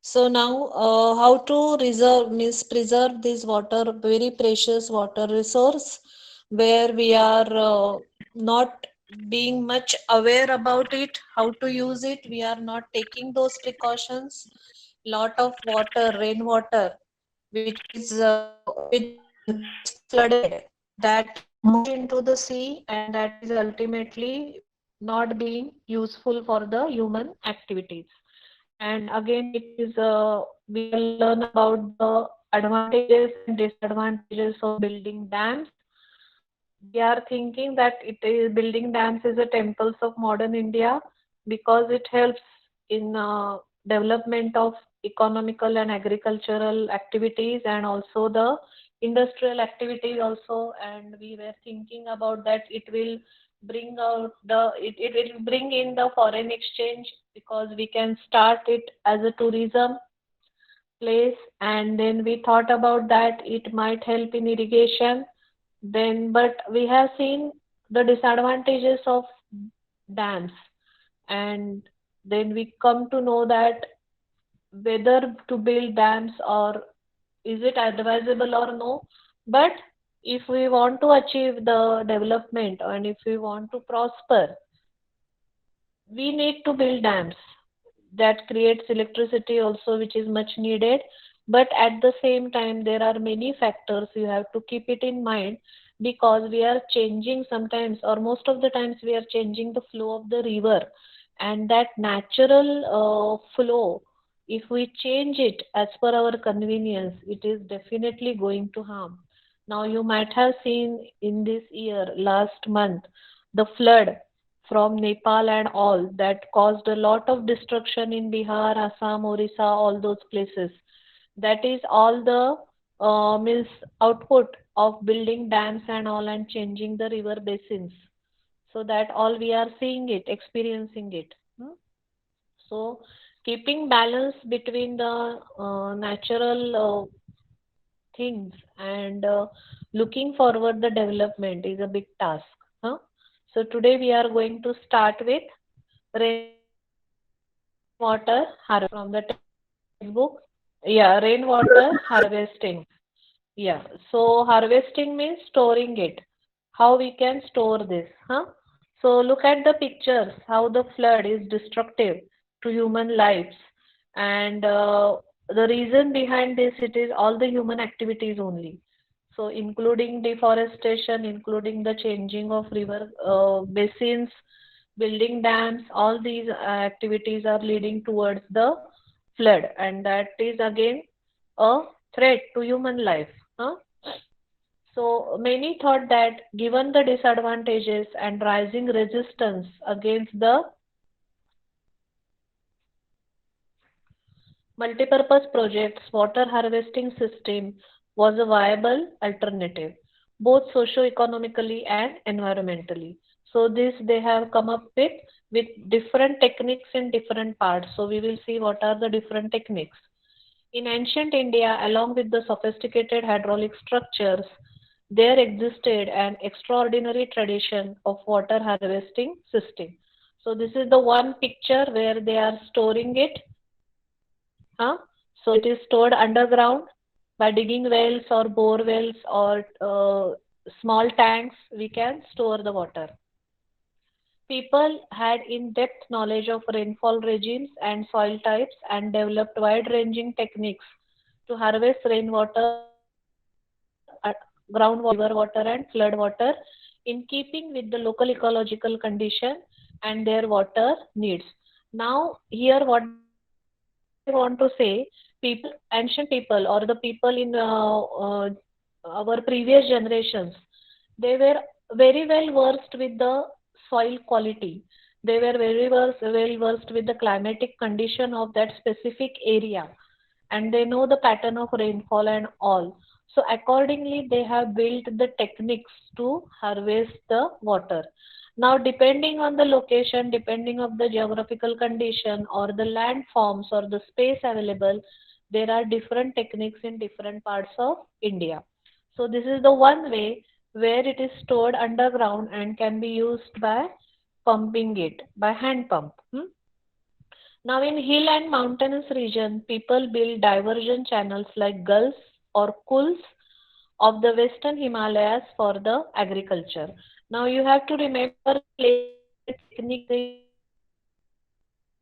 So now, how to reserve means preserve this water, very precious water resource, where we are not being much aware about it, how to use it. We are not taking those precautions. Lot of water, rainwater, which gets flooded, that is moved into the sea, and that is ultimately not being useful for the human activities. And again, it is we will learn about the advantages and disadvantages of building dams. We are thinking that it is building dams is a temples of modern India because it helps in development of economical and agricultural activities, and also the industrial activities also. And we were thinking about that it will bring out it will bring in the foreign exchange, because we can start it as a tourism place. And then we thought about that it might help in irrigation. Then but we have seen the disadvantages of dams, and then we come to know that whether to build dams, or is it advisable or no. But if we want to achieve the development and if we want to prosper, we need to build dams. That creates electricity also, which is much needed. But at the same time, there are many factors you have to keep it in mind, because we are changing sometimes, or most of the times we are changing the flow of the river. And that natural flow, if we change it as per our convenience, it is definitely going to harm. Now you might have seen in this year, last month, the flood from Nepal and all, that caused a lot of destruction in Bihar, Assam, Orissa, all those places. That is all the means output of building dams and all, and changing the river basins. So that all we are seeing it, experiencing it. Hmm? So keeping balance between the natural things and looking forward the development is a big task. Huh? So today we are going to start with rainwater harvesting from the textbook. Yeah, rainwater harvesting. Yeah, so harvesting means storing it. How we can store this, huh? So look at the pictures, how the flood is destructive to human lives. And the reason behind this, it is all the human activities only. So including deforestation, including the changing of river basins, building dams, all these activities are leading towards the flood. And that is again a threat to human life. Huh? So many thought that given the disadvantages and rising resistance against the multipurpose projects, water harvesting system was a viable alternative, both socio-economically and environmentally. So this they have come up with different techniques in different parts. So we will see what are the different techniques. In ancient India, along with the sophisticated hydraulic structures, there existed an extraordinary tradition of water harvesting system. So this is the one picture where they are storing it. Huh? So it is stored underground by digging wells or bore wells or small tanks. We can store the water. People had in-depth knowledge of rainfall regimes and soil types, and developed wide-ranging techniques to harvest rainwater, groundwater, river water, and flood water in keeping with the local ecological condition and their water needs. Now, here what I want to say, ancient people, or the people in our previous generations, they were very well versed with the soil quality. They were well versed with the climatic condition of that specific area, and they know the pattern of rainfall and all. So accordingly, they have built the techniques to harvest the water. Now, depending on the location, depending on the geographical condition or the land forms or the space available, there are different techniques in different parts of India. So this is the one way where it is stored underground and can be used by pumping it by hand pump. Now, in hill and mountainous region, people build diversion channels like gulls or kuls of the western Himalayas for the agriculture. Now, you have to remember the places and the technique they use.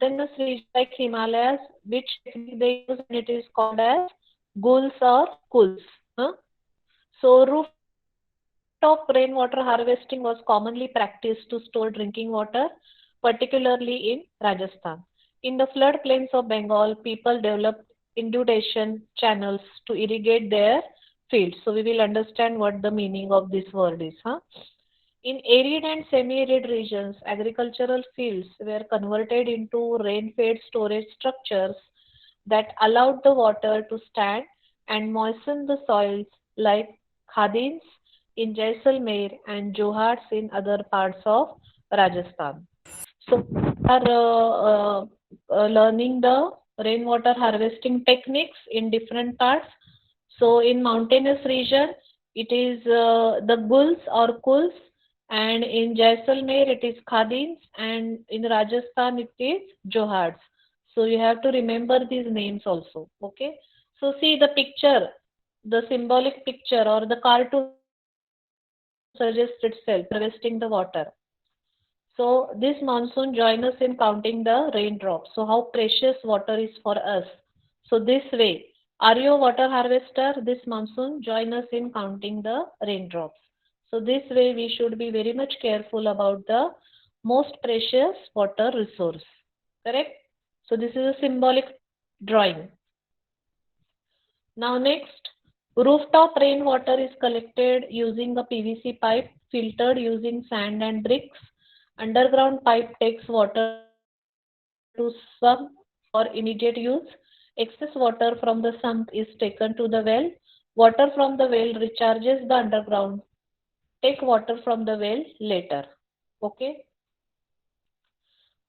In mountainous region like Himalayas, which technique they use, and it is called as gulls or kuls. Huh? So, rooftop rainwater harvesting was commonly practiced to store drinking water, particularly in Rajasthan. In the floodplains of Bengal, people developed inundation channels to irrigate their fields. So, we will understand what the meaning of this word is. Huh? In arid and semi-arid regions, agricultural fields were converted into rain-fed storage structures that allowed the water to stand and moisten the soils like khadins in Jaisalmer and johars in other parts of Rajasthan. So we are learning the rainwater harvesting techniques in different parts. So in mountainous region, it is the gulls or kuls, and in Jaisalmer it is khadins, and in Rajasthan it is johars. So you have to remember these names also. Okay. So see the picture, the symbolic picture or the cartoon suggests itself. Harvesting the water. So this monsoon join us in counting the raindrops. So how precious water is for us. So this way, are you a water harvester? This monsoon join us in counting the raindrops. So this way we should be very much careful about the most precious water resource. Correct? So this is a symbolic drawing. Now next, rooftop rainwater is collected using a PVC pipe filtered using sand and bricks. Underground pipe takes water to sump for immediate use. Excess water from the sump is taken to the well. Water from the well recharges the underground. Take water from the well later. Okay.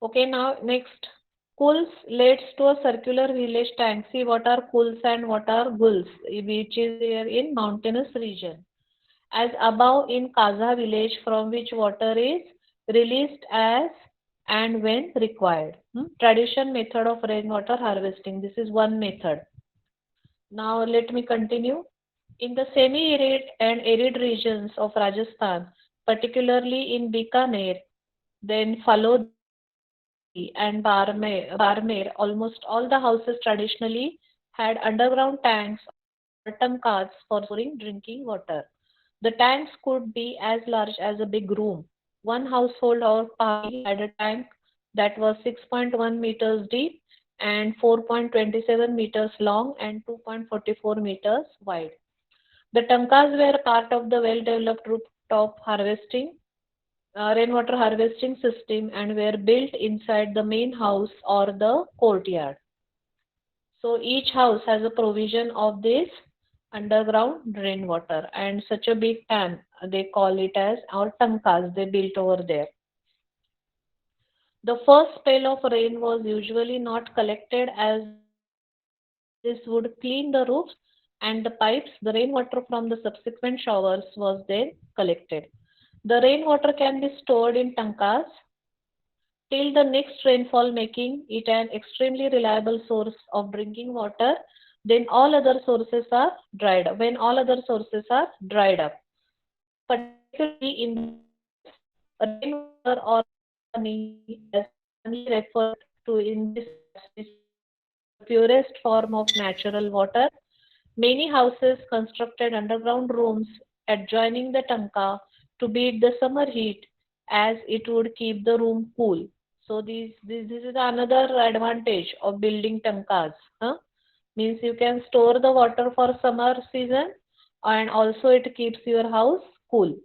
Okay, now next. Cools leads to a circular village tank. See what are cools and what are gulls, which is there in mountainous region. As above in Kaza village from which water is released as and when required. Tradition method of rainwater harvesting. This is one method. Now let me continue. In the semi-arid and arid regions of Rajasthan, particularly in Bikaner, then Falodi and Barmer, almost all the houses traditionally had underground tanks or tankas for storing drinking water. The tanks could be as large as a big room. One household or party had a tank that was 6.1 meters deep and 4.27 meters long and 2.44 meters wide. The tankas were part of the well-developed rooftop rainwater harvesting system and were built inside the main house or the courtyard. So each house has a provision of this underground rainwater and such a big tank they call it as or tankas they built over there. The first spell of rain was usually not collected as this would clean the roofs and the pipes. The rainwater from the subsequent showers was then collected. The rainwater can be stored in tankas till the next rainfall, making it an extremely reliable source of drinking water. Then all other sources are dried up. When all other sources are dried up. So particularly in the winters, rainwater or pani, as commonly referred to in this passage, is the purest form of natural water. Many houses constructed underground rooms adjoining the tanka to beat the summer heat as it would keep the room cool. So this is another advantage of building tankas. Huh? Means you can store the water for summer season and also it keeps your house cool.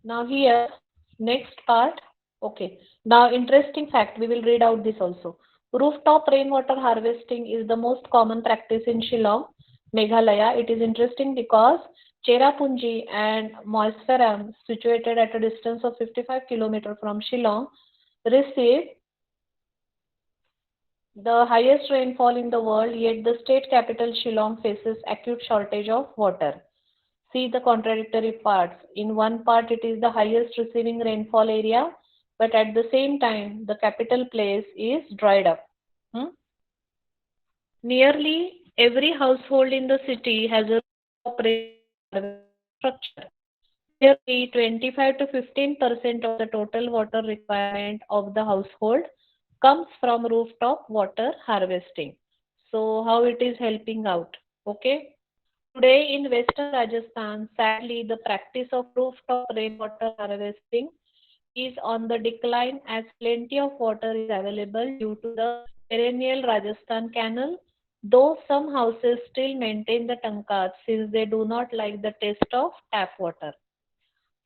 Now here, next part. Okay. Now interesting fact, we will read out this also. Rooftop rainwater harvesting is the most common practice in Shillong, Meghalaya. It is interesting because Cherrapunji and Moiseram, situated at a distance of 55 km from Shillong, receive the highest rainfall in the world, yet the state capital Shillong faces acute shortage of water. See the contradictory parts. In one part, it is the highest receiving rainfall area, but at the same time, the capital place is dried up. Hmm? Nearly every household in the city has a rooftop rainwater harvesting structure. Nearly 25 to 15% of the total water requirement of the household comes from rooftop water harvesting. So, how it is helping out? Okay. Today in Western Rajasthan, sadly, the practice of rooftop rainwater harvesting is on the decline as plenty of water is available due to the perennial Rajasthan canal, though some houses still maintain the tankas since they do not like the taste of tap water.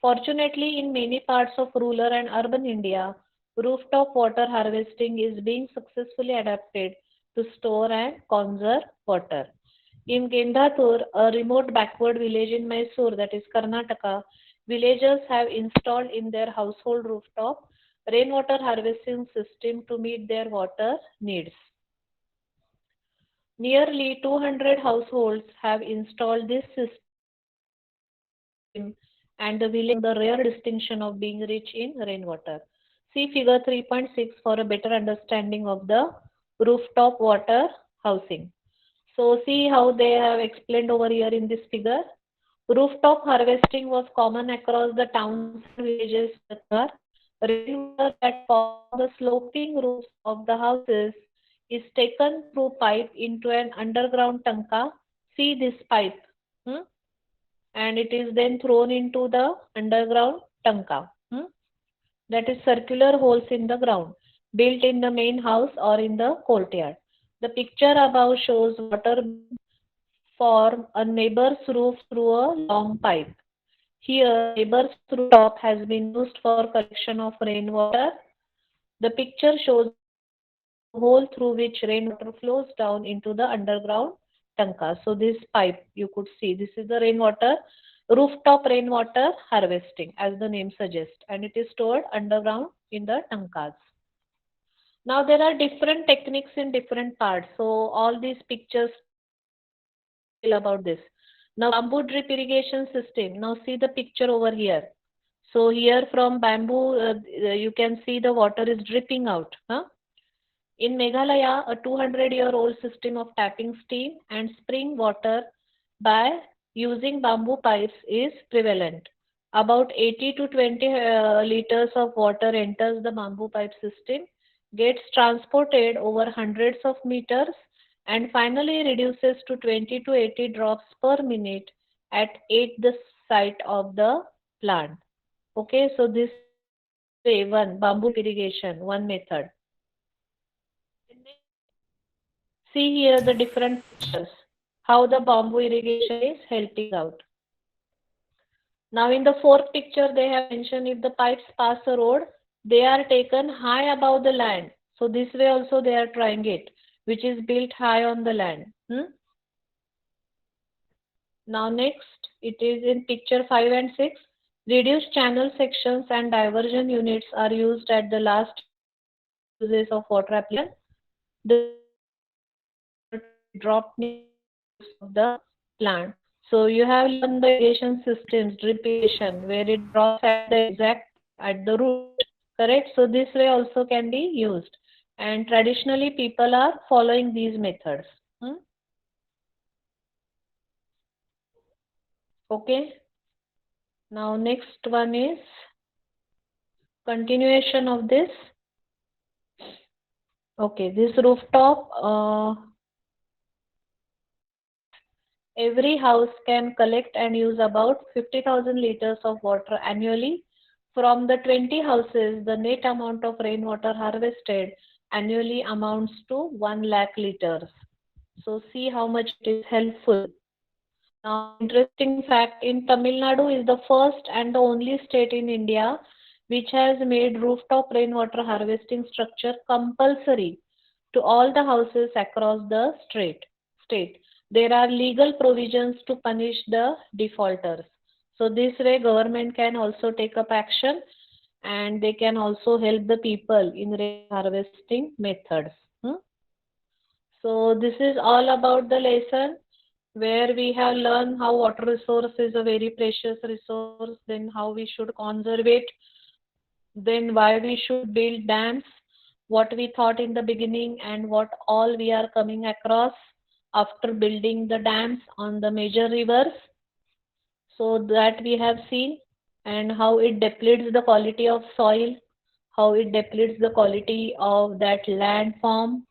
Fortunately, in many parts of rural and urban India, rooftop water harvesting is being successfully adapted to store and conserve water. In Gendathur, a remote backward village in Mysore, that is Karnataka, villagers have installed in their household rooftop rainwater harvesting system to meet their water needs. Nearly 200 households have installed this system, and the village enjoys the rare distinction of being rich in rainwater. See figure 3.6 for a better understanding of the rooftop water housing. So see how they have explained over here in this figure. Rooftop harvesting was common across the towns and villages earlier. Rainwater that falls on the sloping roofs of the houses is taken through pipe into an underground tanka. See this pipe. Hmm? And it is then thrown into the underground tanka. That is circular holes in the ground built in the main house or in the courtyard. The picture above shows water being formed a neighbor's roof through a long pipe. Here, neighbor's rooftop has been used for collection of rainwater. The picture shows a hole through which rainwater flows down into the underground tanka. So this pipe you could see, this is the rainwater, rooftop rainwater harvesting as the name suggests, and it is stored underground in the tankas. Now there are different techniques in different parts. So all these pictures tell you something in detail about this. Now bamboo drip irrigation system. Now see the picture over here. So here from bamboo, you can see the water is dripping out. Huh? In Meghalaya, a 200-year-old system of tapping steam and spring water by using bamboo pipes is prevalent. About 80 to 20 liters of water enters the bamboo pipe system, gets transported over hundreds of meters, and finally reduces to 20 to 80 drops per minute at the site of the plant. Okay, so this is one way, one bamboo drip irrigation, one method. And next, see here the different pictures, how the bamboo irrigation is helping out. Now in the fourth picture they have mentioned if the pipes pass a road, they are taken high above the land. So this way also they are trying it, which is built high on the land. Now next, it is in picture 5 and 6. Reduced channel sections and diversion units are used at the last uses of water application. The reduced water flows water to be dropped near the roots of the plant. So you have learned the irrigation systems, drip irrigation, where it drops at the exact at the root. Correct? So this way also can be used. And traditionally people are following these methods. Hmm? Okay. Now next one is continuation of this. Okay, this rooftop every house can collect and use about 50,000 liters of water annually. From the 20 houses, the net amount of rainwater harvested annually amounts to 1 lakh liters. So see how much it is helpful. Now, interesting fact, in Tamil Nadu is the first and the only state in India which has made rooftop rainwater harvesting structure compulsory to all the houses across the state. There are legal provisions to punish the defaulters. So this way government can also take up action and they can also help the people in rain harvesting methods. So this is all about the lesson where we have learned how water resource is a very precious resource, then how we should conserve it, then why we should build dams, what we thought in the beginning, and what all we are coming across after building the dams on the major rivers. So that we have seen, and how it depletes the quality of soil, how it depletes the quality of that land form.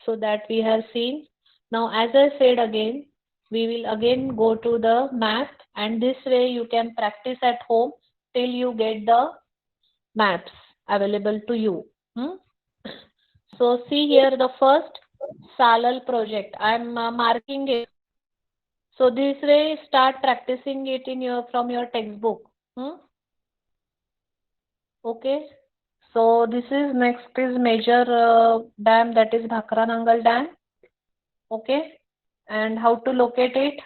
So that we have seen. Now, as I said again, we will again go to the map, and this way you can practice at home till you get the maps available to you. Hmm? So see here the first Salal project. I am marking it. So this way start practicing it in your from your textbook. Hmm? Okay. So this is next is major dam, that is Bhakranangal Dam. Okay. And how to locate it?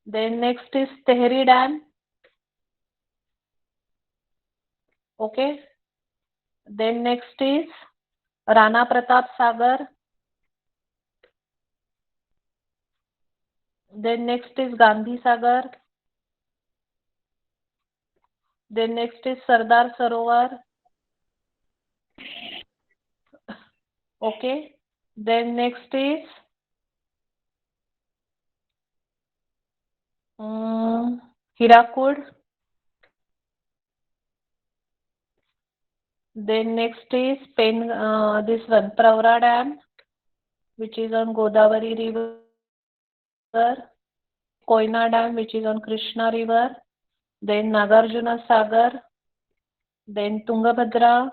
Then next is Tehri Dam. Okay. Then next is Rana Pratap Sagar. Then next is Gandhi Sagar. Then next is Sardar Sarovar. Okay. Then next is Hirakud. Then next is this one Pravra Dam, which is on Godavari River. Then Koyna Dam, which is on Krishna River. Then Nagarjuna Sagar. Then Tungabhadra.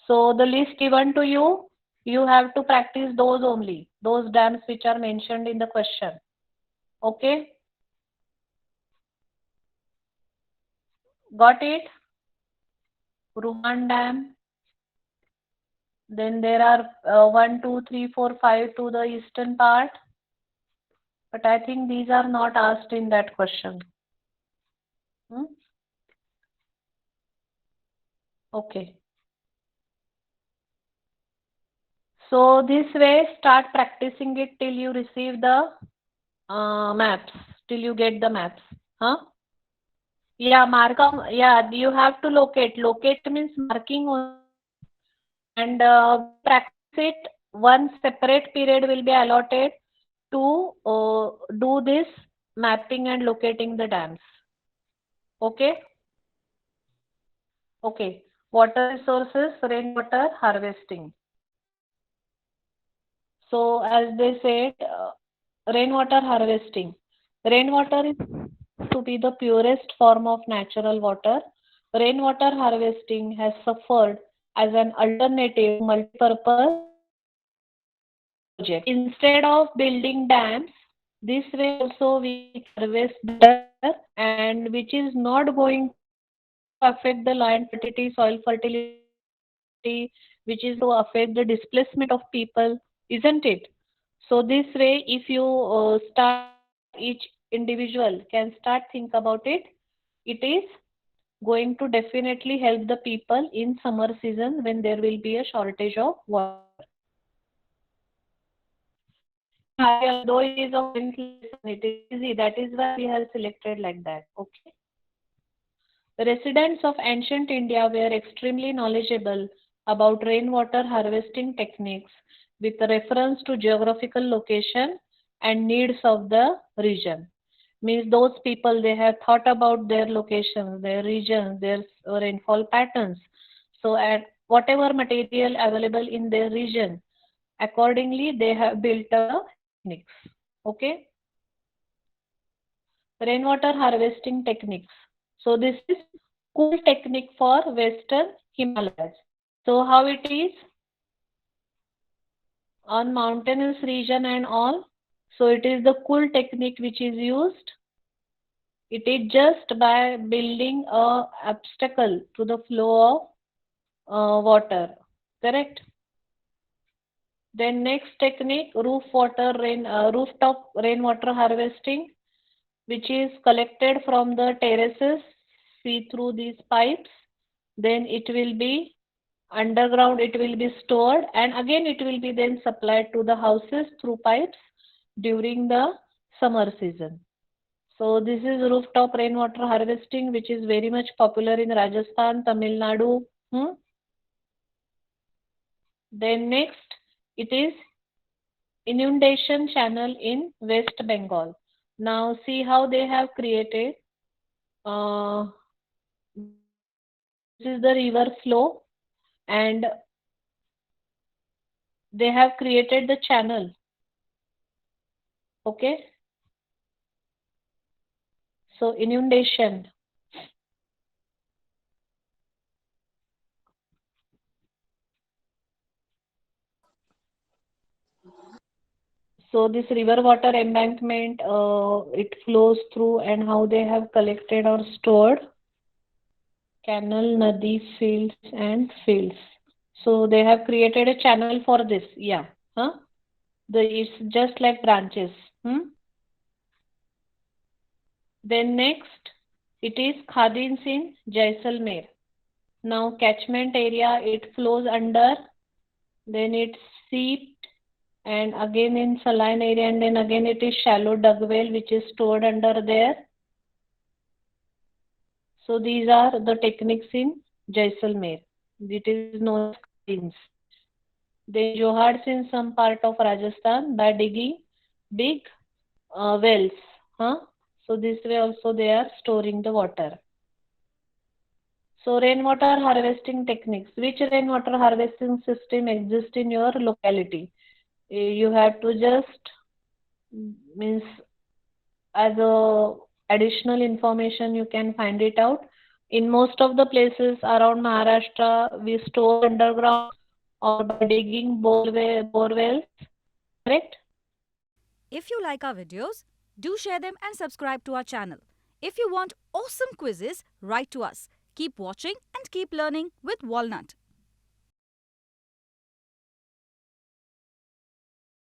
So the list given to you, you have to practice those only, those dams which are mentioned in the question. Okay, got it? Ruhan Dam. Then there are 1, 2, 3, 4, 5 to the eastern part. But I think these are not asked in that question. Hmm? Okay. So this way, start practicing it till you receive the maps, till you get the maps. Huh? Yeah, yeah, you have to locate. Locate means marking only. And we'll practice it. One separate period will be allotted to do this mapping and locating the dams. Okay? Okay. Water resources, rainwater harvesting. So, as they said, rainwater harvesting. Rainwater is to be the purest form of natural water. Rainwater harvesting has suffered as an alternative multi-purpose project. Instead of building dams, this way also we harvest better, and which is not going to affect the land fertility, soil fertility, which is not going to affect the displacement of people, isn't it? So this way, if you start each individual can start think about it, it is going to definitely help the people in summer season when there will be a shortage of water. Yeah, though it is a 10th lesson, it is easy. That is why we have selected like that. Okay. The residents of ancient India were extremely knowledgeable about rainwater harvesting techniques with reference to geographical location and needs of the region. Means those people they have thought about their locations, their regions, their rainfall patterns. So at whatever material available in their region, accordingly they have built techniques. Okay. Rainwater harvesting techniques. So this is cool technique for Western Himalayas. So how it is on mountainous region and all. So it is the cool technique which is used. It is just by building a obstacle to the flow of water. Correct. Then next technique, rooftop rainwater harvesting, which is collected from the terraces, see through these pipes. Then it will be underground, it will be stored, and again it will be then supplied to the houses through pipes during the summer season. So this is rooftop rainwater harvesting, which is very much popular in Rajasthan, Tamil Nadu. Hmm? Then next, it is inundation channel in West Bengal. Now see how they have created. Uh, this is the river flow, and they have created the channel. Okay, so inundation. So this river water embankment, it flows through, and how they have collected or stored canal, nadi, fields, and fields. So they have created a channel for this. Yeah, huh? It's just like branches. Hmm? Then next, it is Khadins in Jaisalmer. Now catchment area, it flows under, then it's seeped, and again in saline area, and then again it is shallow dug well which is stored under there. So these are the techniques in Jaisalmer. It is known as Khadins. Then Johards in some part of Rajasthan by digging big wells. Huh? So this way also they are storing the water. So rainwater harvesting techniques. Which rainwater harvesting system exists in your locality? You have to just means as a additional information you can find it out. In most of the places around Maharashtra, we store underground or by digging bore wells. Correct? If you like our videos, do share them and subscribe to our channel. If you want awesome quizzes, write to us. Keep watching and keep learning with Walnut.